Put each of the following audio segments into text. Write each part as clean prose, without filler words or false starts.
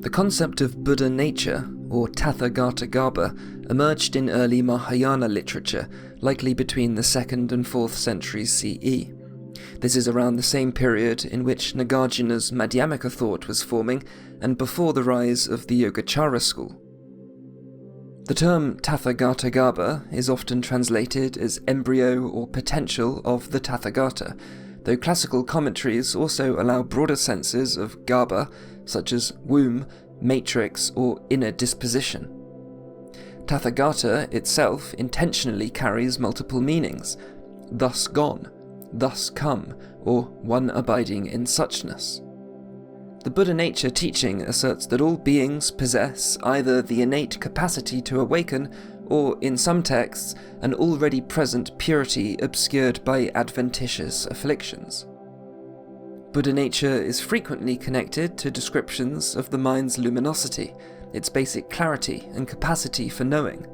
The concept of Buddha nature, or tathagatagarbha, emerged in early Mahayana literature, likely between the 2nd and 4th centuries CE. This is around the same period in which Nagarjuna's Madhyamaka thought was forming, and before the rise of the Yogacara school. The term tathagatagarbha is often translated as embryo or potential of the Tathagata, though classical commentaries also allow broader senses of garbha, such as womb, matrix, or inner disposition. Tathagata itself intentionally carries multiple meanings: thus gone, thus come, or one abiding in suchness. The Buddha nature teaching asserts that all beings possess either the innate capacity to awaken, or, in some texts, an already present purity obscured by adventitious afflictions. Buddha nature is frequently connected to descriptions of the mind's luminosity, its basic clarity and capacity for knowing.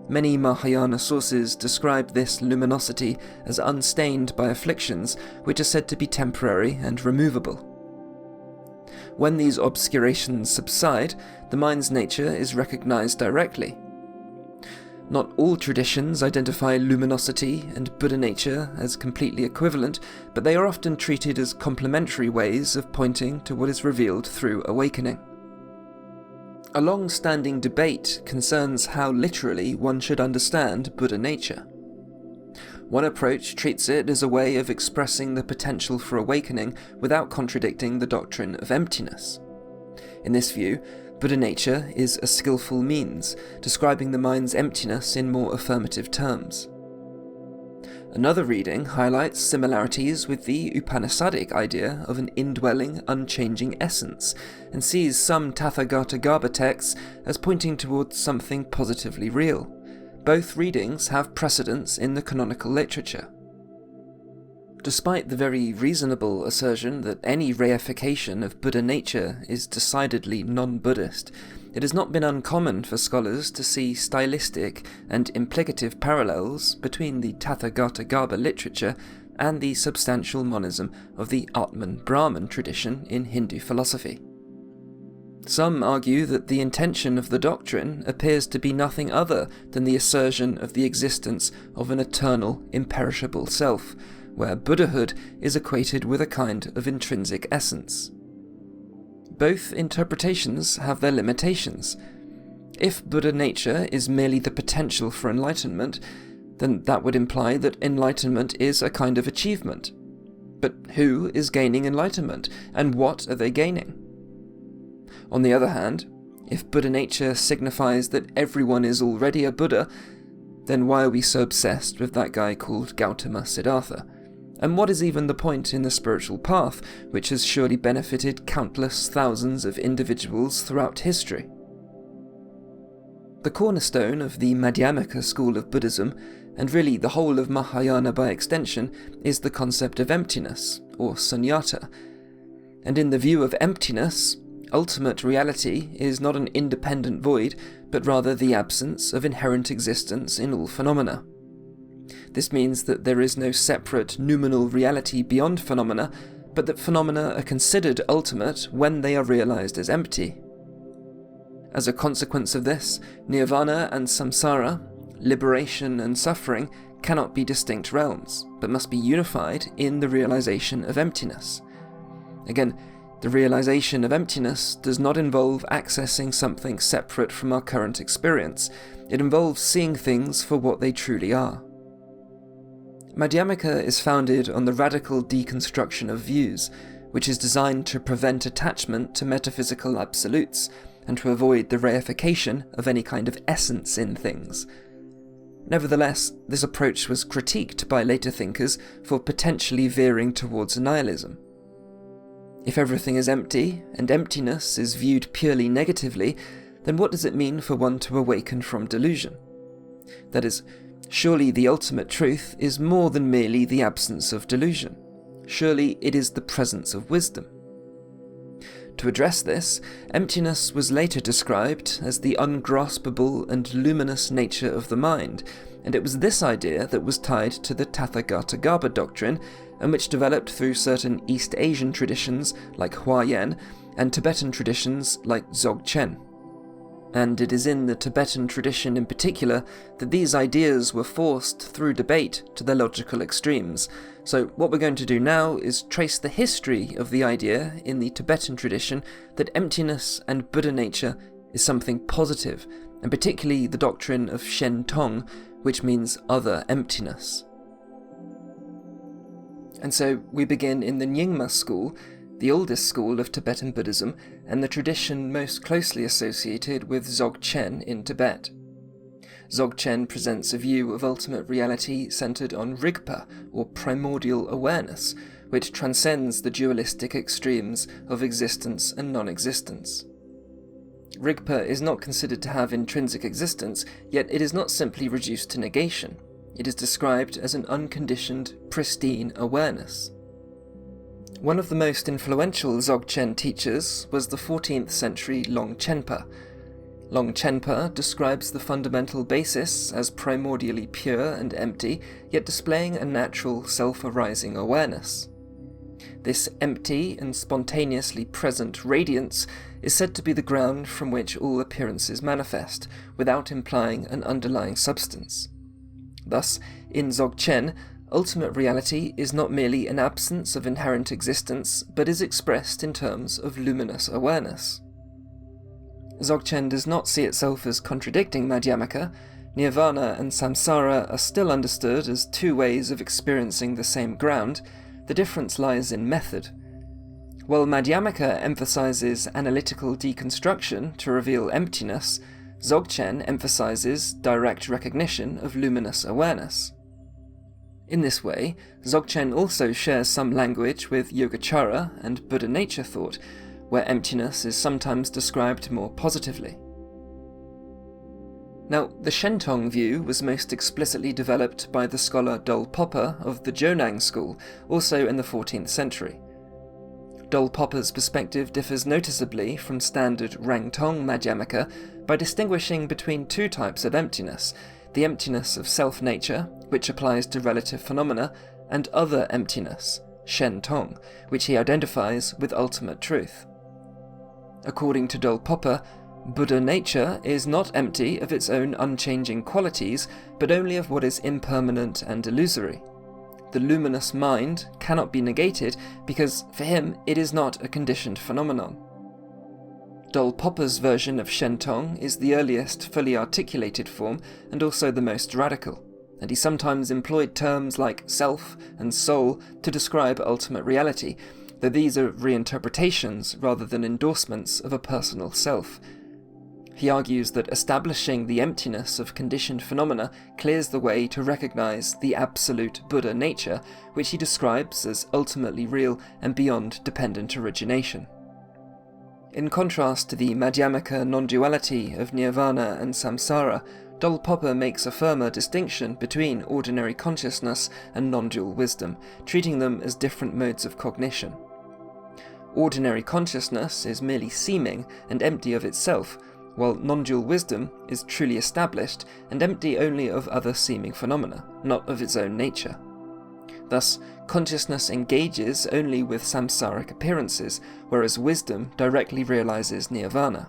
Many Mahayana sources describe this luminosity as unstained by afflictions, which are said to be temporary and removable. When these obscurations subside, the mind's nature is recognized directly. Not all traditions identify luminosity and Buddha nature as completely equivalent, but they are often treated as complementary ways of pointing to what is revealed through awakening. A long-standing debate concerns how literally one should understand Buddha nature. One approach treats it as a way of expressing the potential for awakening without contradicting the doctrine of emptiness. In this view, Buddha nature is a skillful means, describing the mind's emptiness in more affirmative terms. Another reading highlights similarities with the Upanishadic idea of an indwelling, unchanging essence, and sees some tathagatagarbha texts as pointing towards something positively real. Both readings have precedence in the canonical literature. Despite the very reasonable assertion that any reification of Buddha nature is decidedly non-Buddhist, it has not been uncommon for scholars to see stylistic and implicative parallels between the tathagatagarbha literature and the substantial monism of the Atman-Brahman tradition in Hindu philosophy. Some argue that the intention of the doctrine appears to be nothing other than the assertion of the existence of an eternal, imperishable self, where Buddhahood is equated with a kind of intrinsic essence. Both interpretations have their limitations. If Buddha nature is merely the potential for enlightenment, then that would imply that enlightenment is a kind of achievement. But who is gaining enlightenment, and what are they gaining? On the other hand, if Buddha nature signifies that everyone is already a Buddha, then why are we so obsessed with that guy called Gautama Siddhartha? And what is even the point in the spiritual path, which has surely benefited countless thousands of individuals throughout history? The cornerstone of the Madhyamaka school of Buddhism, and really the whole of Mahayana by extension, is the concept of emptiness, or sunyata. And in the view of emptiness, ultimate reality is not an independent void, but rather the absence of inherent existence in all phenomena. This means that there is no separate noumenal reality beyond phenomena, but that phenomena are considered ultimate when they are realized as empty. As a consequence of this, nirvana and samsara, liberation and suffering, cannot be distinct realms, but must be unified in the realization of emptiness. Again, the realization of emptiness does not involve accessing something separate from our current experience. It involves seeing things for what they truly are. Madhyamaka is founded on the radical deconstruction of views, which is designed to prevent attachment to metaphysical absolutes, and to avoid the reification of any kind of essence in things. Nevertheless, this approach was critiqued by later thinkers for potentially veering towards nihilism. If everything is empty, and emptiness is viewed purely negatively, then what does it mean for one to awaken from delusion? That is, surely the ultimate truth is more than merely the absence of delusion. Surely it is the presence of wisdom. To address this, emptiness was later described as the ungraspable and luminous nature of the mind, and it was this idea that was tied to the tathagatagarbha doctrine, and which developed through certain East Asian traditions like Huayan and Tibetan traditions like Dzogchen. And it is in the Tibetan tradition in particular that these ideas were forced through debate to their logical extremes. So what we're going to do now is trace the history of the idea in the Tibetan tradition that emptiness and Buddha nature is something positive, and particularly the doctrine of Shentong, which means other emptiness. And so we begin in the Nyingma school, the oldest school of Tibetan Buddhism, and the tradition most closely associated with Dzogchen in Tibet. Dzogchen presents a view of ultimate reality centered on Rigpa, or primordial awareness, which transcends the dualistic extremes of existence and non-existence. Rigpa is not considered to have intrinsic existence, yet it is not simply reduced to negation. It is described as an unconditioned, pristine awareness. One of the most influential Dzogchen teachers was the 14th century Longchenpa. Longchenpa describes the fundamental basis as primordially pure and empty, yet displaying a natural self-arising awareness. This empty and spontaneously present radiance is said to be the ground from which all appearances manifest, without implying an underlying substance. Thus, in Dzogchen, ultimate reality is not merely an absence of inherent existence, but is expressed in terms of luminous awareness. Dzogchen does not see itself as contradicting Madhyamaka. Nirvana and samsara are still understood as two ways of experiencing the same ground. The difference lies in method. While Madhyamaka emphasizes analytical deconstruction to reveal emptiness, Dzogchen emphasizes direct recognition of luminous awareness. In this way, Dzogchen also shares some language with Yogacara and Buddha nature thought, where emptiness is sometimes described more positively. Now, the Shentong view was most explicitly developed by the scholar Dolpopa of the Jonang school, also in the 14th century. Dolpopa's perspective differs noticeably from standard Rangtong Madhyamaka by distinguishing between two types of emptiness: the emptiness of self-nature, which applies to relative phenomena, and other emptiness, Shentong, which he identifies with ultimate truth. According to Dolpopa, Buddha nature is not empty of its own unchanging qualities, but only of what is impermanent and illusory. The luminous mind cannot be negated because, for him, it is not a conditioned phenomenon. Dolpopa's version of Shentong is the earliest fully articulated form and also the most radical, and he sometimes employed terms like self and soul to describe ultimate reality, though these are reinterpretations rather than endorsements of a personal self. He argues that establishing the emptiness of conditioned phenomena clears the way to recognize the absolute Buddha nature, which he describes as ultimately real and beyond dependent origination. In contrast to the Madhyamaka non-duality of nirvana and samsara, Dolpopa makes a firmer distinction between ordinary consciousness and non-dual wisdom, treating them as different modes of cognition. Ordinary consciousness is merely seeming and empty of itself, while non-dual wisdom is truly established and empty only of other seeming phenomena, not of its own nature. Thus, consciousness engages only with samsaric appearances, whereas wisdom directly realizes nirvana.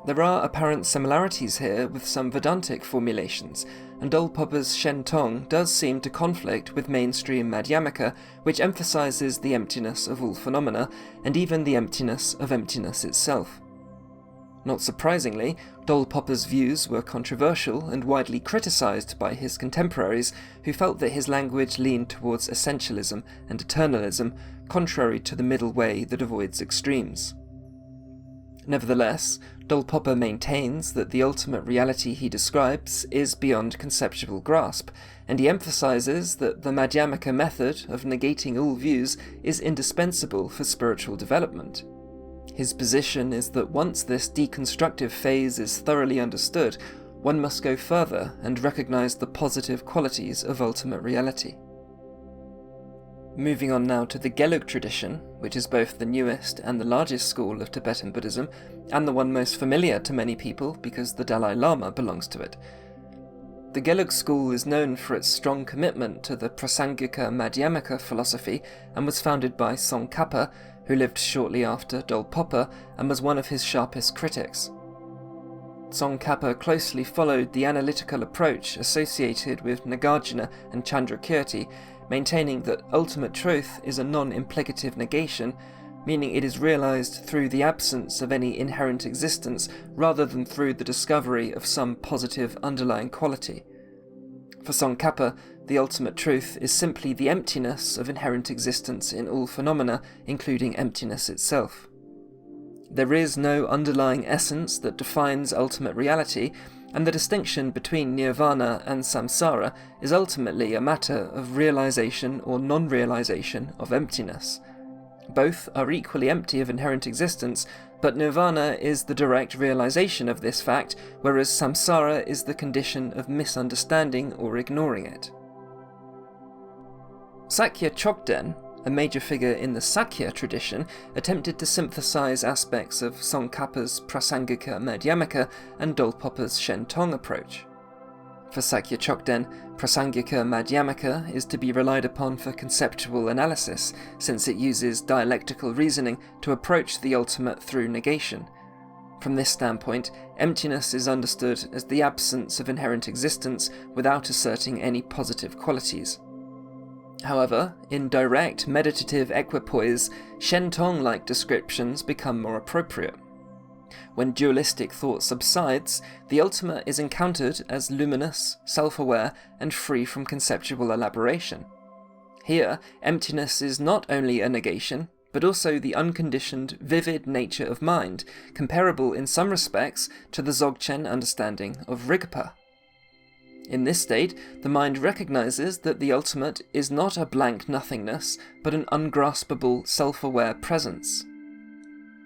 There are apparent similarities here with some Vedantic formulations, and Dolpopa's Shentong does seem to conflict with mainstream Madhyamaka, which emphasizes the emptiness of all phenomena, and even the emptiness of emptiness itself. Not surprisingly, Dolpopa's views were controversial and widely criticized by his contemporaries, who felt that his language leaned towards essentialism and eternalism, contrary to the middle way that avoids extremes. Nevertheless, Dolpopa maintains that the ultimate reality he describes is beyond conceptual grasp, and he emphasizes that the Madhyamaka method of negating all views is indispensable for spiritual development. His position is that once this deconstructive phase is thoroughly understood, one must go further and recognize the positive qualities of ultimate reality. Moving on now to the Gelug tradition, which is both the newest and the largest school of Tibetan Buddhism, and the one most familiar to many people because the Dalai Lama belongs to it. The Gelug school is known for its strong commitment to the Prasangika Madhyamaka philosophy and was founded by Tsongkhapa, who lived shortly after Dolpopa and was one of his sharpest critics. Tsongkhapa closely followed the analytical approach associated with Nagarjuna and Chandrakirti, maintaining that ultimate truth is a non-implicative negation, meaning it is realized through the absence of any inherent existence rather than through the discovery of some positive underlying quality. For Tsongkhapa, the ultimate truth is simply the emptiness of inherent existence in all phenomena, including emptiness itself. There is no underlying essence that defines ultimate reality, and the distinction between nirvana and samsara is ultimately a matter of realization or non-realization of emptiness. Both are equally empty of inherent existence, but nirvana is the direct realization of this fact, whereas samsara is the condition of misunderstanding or ignoring it. Sakya Chokden, a major figure in the Sakya tradition, attempted to synthesize aspects of Tsongkhapa's Prasangika Madhyamaka and Dolpopa's Shentong approach. For Sakya Chokden, Prasangika Madhyamaka is to be relied upon for conceptual analysis, since it uses dialectical reasoning to approach the ultimate through negation. From this standpoint, emptiness is understood as the absence of inherent existence without asserting any positive qualities. However, in direct meditative equipoise, Shentong-like descriptions become more appropriate. When dualistic thought subsides, the ultimate is encountered as luminous, self-aware, and free from conceptual elaboration. Here, emptiness is not only a negation, but also the unconditioned, vivid nature of mind, comparable in some respects to the Dzogchen understanding of Rigpa. In this state, the mind recognizes that the ultimate is not a blank nothingness, but an ungraspable, self-aware presence.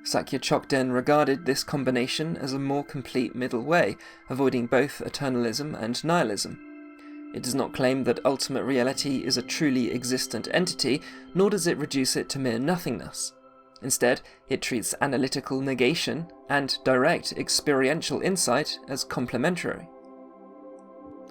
Sakya Chokden regarded this combination as a more complete middle way, avoiding both eternalism and nihilism. It does not claim that ultimate reality is a truly existent entity, nor does it reduce it to mere nothingness. Instead, it treats analytical negation and direct experiential insight as complementary.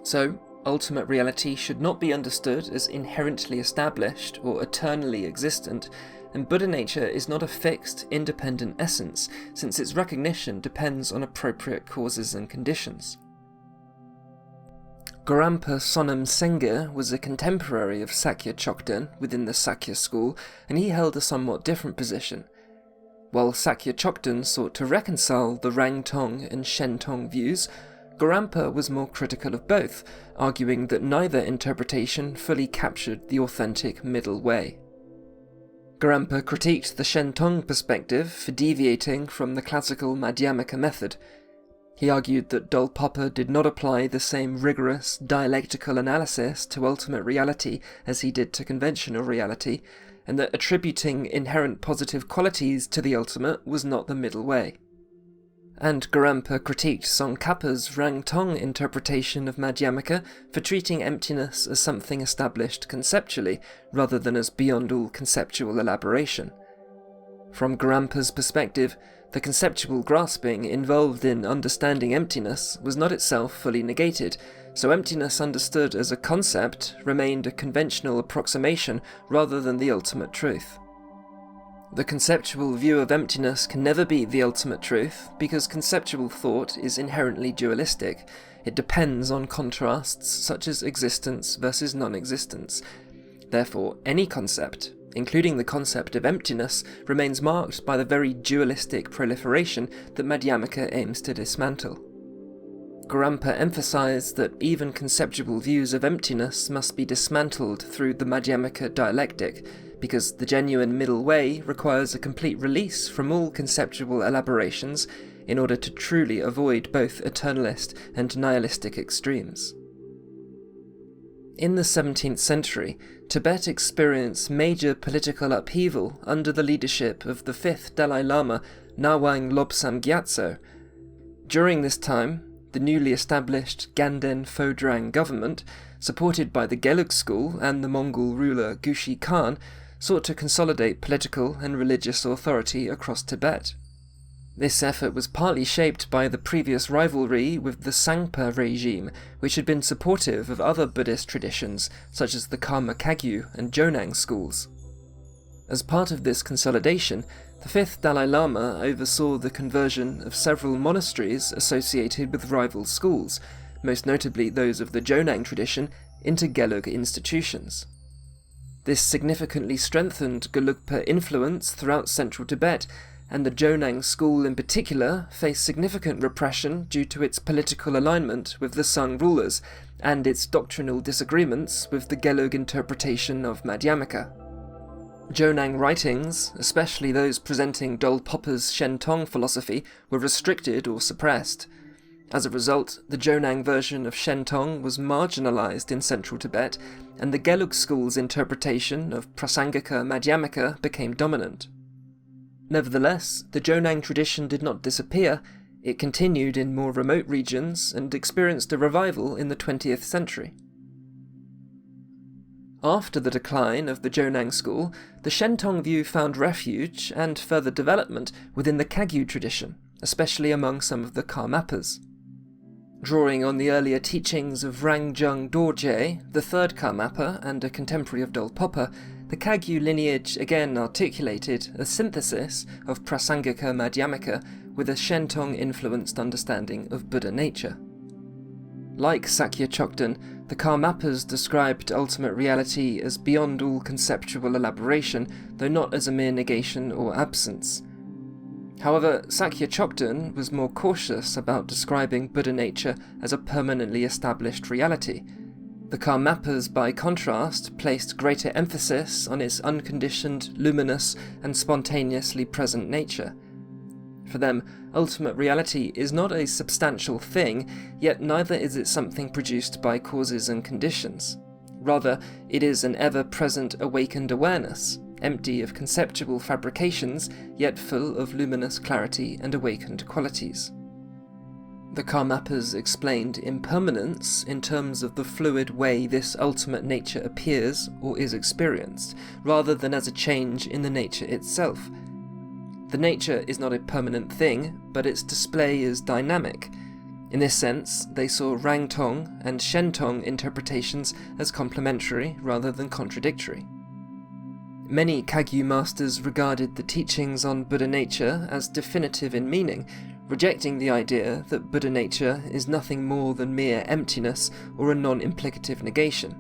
So, ultimate reality should not be understood as inherently established or eternally existent, and Buddha nature is not a fixed, independent essence, since its recognition depends on appropriate causes and conditions. Gorampa Sonam Sengye was a contemporary of Sakya Chokden within the Sakya school, and he held a somewhat different position. While Sakya Chokden sought to reconcile the Rangtong and Shentong views, Gorampa was more critical of both, arguing that neither interpretation fully captured the authentic middle way. Gorampa critiqued the Shentong perspective for deviating from the classical Madhyamaka method. He argued that Dolpopa did not apply the same rigorous dialectical analysis to ultimate reality as he did to conventional reality, and that attributing inherent positive qualities to the ultimate was not the middle way. And Gorampa critiqued Tsongkhapa's Rangtong interpretation of Madhyamaka for treating emptiness as something established conceptually, rather than as beyond all conceptual elaboration. From Gorampa's perspective, the conceptual grasping involved in understanding emptiness was not itself fully negated, so emptiness understood as a concept remained a conventional approximation rather than the ultimate truth. The conceptual view of emptiness can never be the ultimate truth, because conceptual thought is inherently dualistic. It depends on contrasts such as existence versus non-existence. Therefore, any concept, including the concept of emptiness, remains marked by the very dualistic proliferation that Madhyamaka aims to dismantle. Gorampa emphasized that even conceptual views of emptiness must be dismantled through the Madhyamaka dialectic, because the genuine middle way requires a complete release from all conceptual elaborations in order to truly avoid both eternalist and nihilistic extremes. In the 17th century, Tibet experienced major political upheaval under the leadership of the 5th Dalai Lama, Nawang Lobsang Gyatso. During this time, the newly established Ganden Phodrang government, supported by the Gelug school and the Mongol ruler Gushi Khan, sought to consolidate political and religious authority across Tibet. This effort was partly shaped by the previous rivalry with the Sangpa regime, which had been supportive of other Buddhist traditions, such as the Karma Kagyu and Jonang schools. As part of this consolidation, the fifth Dalai Lama oversaw the conversion of several monasteries associated with rival schools, most notably those of the Jonang tradition, into Gelug institutions. This significantly strengthened Gelugpa influence throughout central Tibet, and the Jonang school in particular faced significant repression due to its political alignment with the Sung rulers and its doctrinal disagreements with the Gelug interpretation of Madhyamaka. Jonang writings, especially those presenting Dolpopa's Shentong philosophy, were restricted or suppressed. As a result, the Jonang version of Shentong was marginalized in central Tibet, and the Gelug school's interpretation of Prasangika Madhyamaka became dominant. Nevertheless, the Jonang tradition did not disappear. It continued in more remote regions and experienced a revival in the 20th century. After the decline of the Jonang school, the Shentong view found refuge and further development within the Kagyu tradition, especially among some of the Karmapas. Drawing on the earlier teachings of Rangjung Dorje, the third Karmapa and a contemporary of Dolpopa, the Kagyu lineage again articulated a synthesis of Prasangika Madhyamaka with a Shentong-influenced understanding of Buddha nature. Like Sakya Chokden, the Karmapas described ultimate reality as beyond all conceptual elaboration, though not as a mere negation or absence. However, Sakya Chokden was more cautious about describing Buddha nature as a permanently established reality. The Karmapas, by contrast, placed greater emphasis on its unconditioned, luminous, and spontaneously present nature. For them, ultimate reality is not a substantial thing, yet neither is it something produced by causes and conditions. Rather, it is an ever-present awakened awareness, empty of conceptual fabrications, yet full of luminous clarity and awakened qualities. The Karmapas explained impermanence in terms of the fluid way this ultimate nature appears or is experienced, rather than as a change in the nature itself. The nature is not a permanent thing, but its display is dynamic. In this sense, they saw Rangtong and Shentong interpretations as complementary rather than contradictory. Many Kagyu masters regarded the teachings on Buddha nature as definitive in meaning, rejecting the idea that Buddha nature is nothing more than mere emptiness or a non-implicative negation.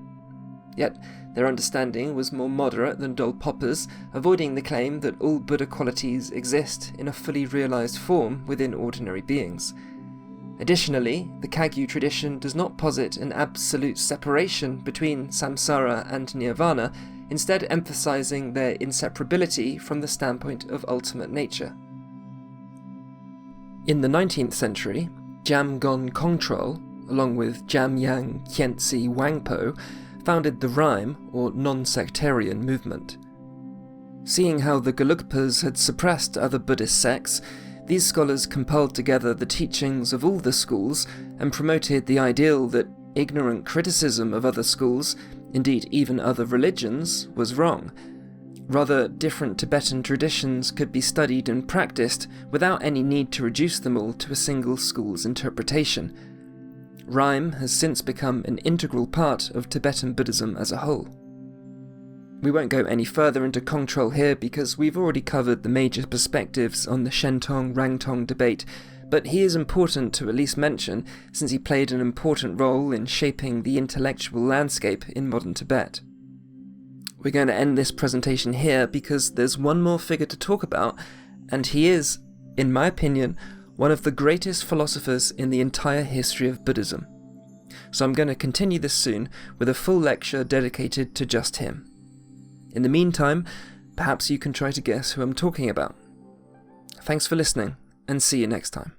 Yet, their understanding was more moderate than Dolpopa's, avoiding the claim that all Buddha qualities exist in a fully realized form within ordinary beings. Additionally, the Kagyu tradition does not posit an absolute separation between samsara and nirvana, instead emphasizing their inseparability from the standpoint of ultimate nature. In the 19th century, Jamgon Kongtrul, along with Jamyang Khyentse Wangpo, founded the Rimé, or non-sectarian movement. Seeing how the Gelugpas had suppressed other Buddhist sects, these scholars compiled together the teachings of all the schools and promoted the ideal that ignorant criticism of other schools, indeed even other religions, was wrong. Rather, different Tibetan traditions could be studied and practiced without any need to reduce them all to a single school's interpretation. Rimé has since become an integral part of Tibetan Buddhism as a whole. We won't go any further into Kongtrul here because we've already covered the major perspectives on the Shentong-Rangtong debate, but he is important to at least mention since he played an important role in shaping the intellectual landscape in modern Tibet. We're going to end this presentation here because there's one more figure to talk about, and he is, in my opinion, one of the greatest philosophers in the entire history of Buddhism. So I'm going to continue this soon with a full lecture dedicated to just him. In the meantime, perhaps you can try to guess who I'm talking about. Thanks for listening, and see you next time.